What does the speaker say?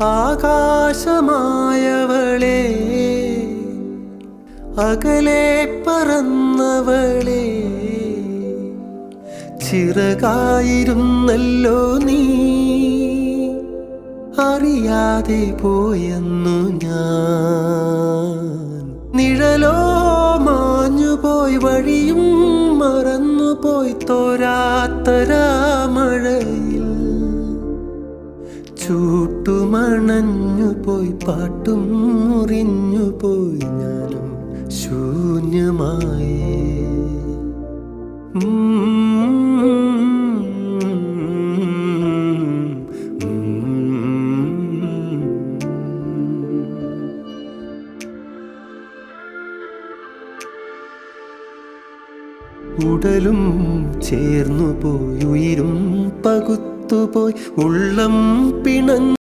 ആകാശമായവളെ, അകലെ പറന്നവളെ, ചിറകായിരുന്നല്ലോ നീ, അറിയാതെ പോയെന്നു ഞാൻ. നിഴലോ മാഞ്ഞുപോയി, വഴിയും മറന്നുപോയി, തോരാത്തരാമഴയിൽ ചൂട്ടുമണഞ്ഞുപോയി, പാട്ടും മുറിഞ്ഞുപോയി, ഞാനും ശൂന്യമായി. ഉടലും ചേർന്നുപോയി, ഉയിരും പകുത്തുപോയി, ഉള്ളം പിണഞ്ഞു.